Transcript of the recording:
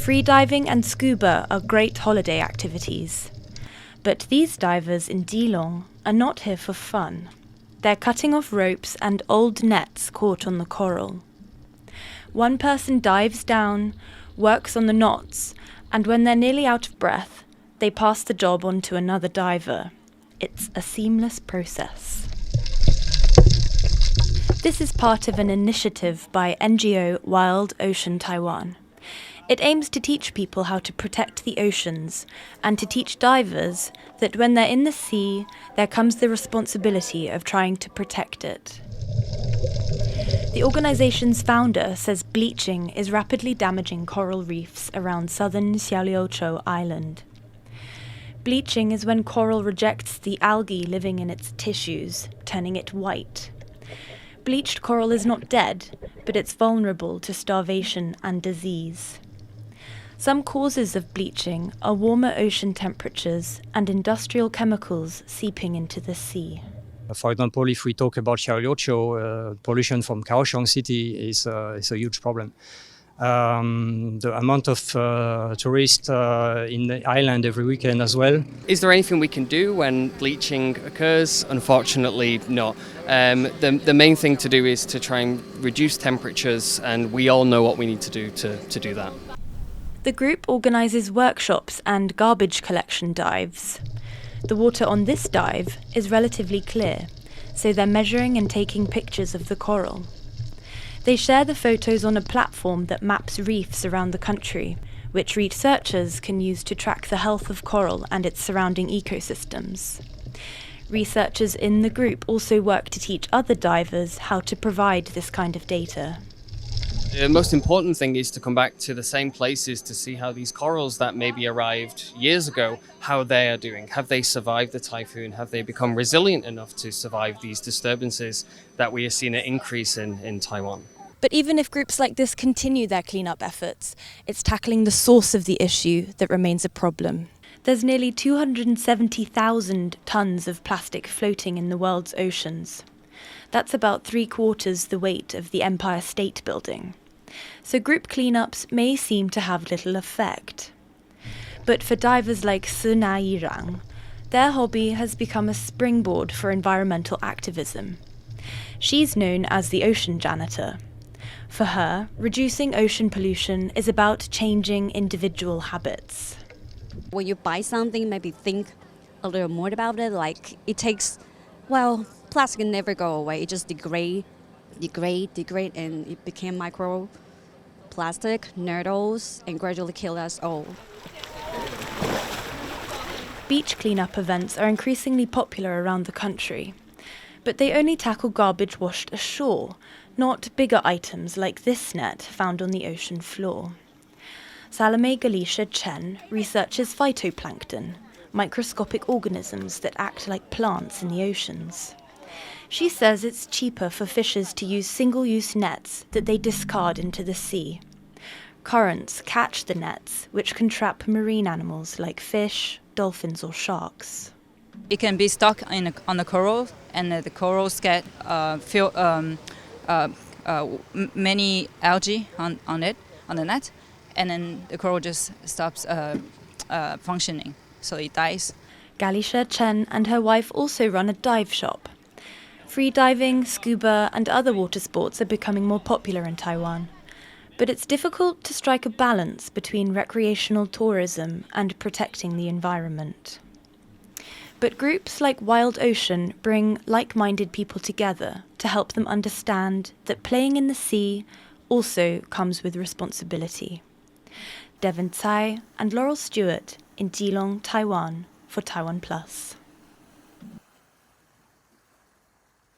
Freediving and scuba are great holiday activities. But these divers in Geelong are not here for fun. They're cutting off ropes and old nets caught on the coral. One person dives down, works on the knots, and when they're nearly out of breath, they pass the job on to another diver. It's a seamless process. This is part of an initiative by NGO Wild Ocean Taiwan. It aims to teach people how to protect the oceans and to teach divers that when they're in the sea, there comes the responsibility of trying to protect it. The organization's founder says bleaching is rapidly damaging coral reefs around southern Xiaoliuqiu Island. Bleaching is when coral rejects the algae living in its tissues, turning it white. Bleached coral is not dead, but it's vulnerable to starvation and disease. Some causes of bleaching are warmer ocean temperatures and industrial chemicals seeping into the sea. For example, if we talk about Xiaoliuqiu, pollution from Kaohsiung city is a huge problem. The amount of tourists in the island every weekend as well. Is there anything we can do when bleaching occurs? Unfortunately, no. The main thing to do is to try and reduce temperatures, and we all know what we need to do to do that. The group organises workshops and garbage collection dives. The water on this dive is relatively clear, so they're measuring and taking pictures of the coral. They share the photos on a platform that maps reefs around the country, which researchers can use to track the health of coral and its surrounding ecosystems. Researchers in the group also work to teach other divers how to provide this kind of data. The most important thing is to come back to the same places to see how these corals that maybe arrived years ago, how they are doing. Have they survived the typhoon? Have they become resilient enough to survive these disturbances that we are seeing an increase in Taiwan? But even if groups like this continue their cleanup efforts, it's tackling the source of the issue that remains a problem. There's nearly 270,000 tonnes of plastic floating in the world's oceans. That's about 3/4 the weight of the Empire State Building. So group cleanups may seem to have little effect. But for divers like Sina Yirang, their hobby has become a springboard for environmental activism. She's known as the ocean janitor. For her, reducing ocean pollution is about changing individual habits. When you buy something, maybe think a little more about it. Like it takes, plastic never go away. It just degrade, and it became microplastic, noodles, and gradually kill us all. Beach cleanup events are increasingly popular around the country, but they only tackle garbage washed ashore, not bigger items like this net found on the ocean floor. Salome Galicia Chen researches phytoplankton, microscopic organisms that act like plants in the oceans. She says it's cheaper for fishers to use single-use nets that they discard into the sea. Currents catch the nets, which can trap marine animals like fish, dolphins or sharks. It can be stuck on the coral, and the corals get many algae on the net, and then the coral just stops functioning, so it dies. Galicia Chen and her wife also run a dive shop. Freediving, scuba and other water sports are becoming more popular in Taiwan. But it's difficult to strike a balance between recreational tourism and protecting the environment. But groups like Wild Ocean bring like-minded people together to help them understand that playing in the sea also comes with responsibility. Devin, Tsai and Laurel Stewart in Geelong, Taiwan for TaiwanPlus.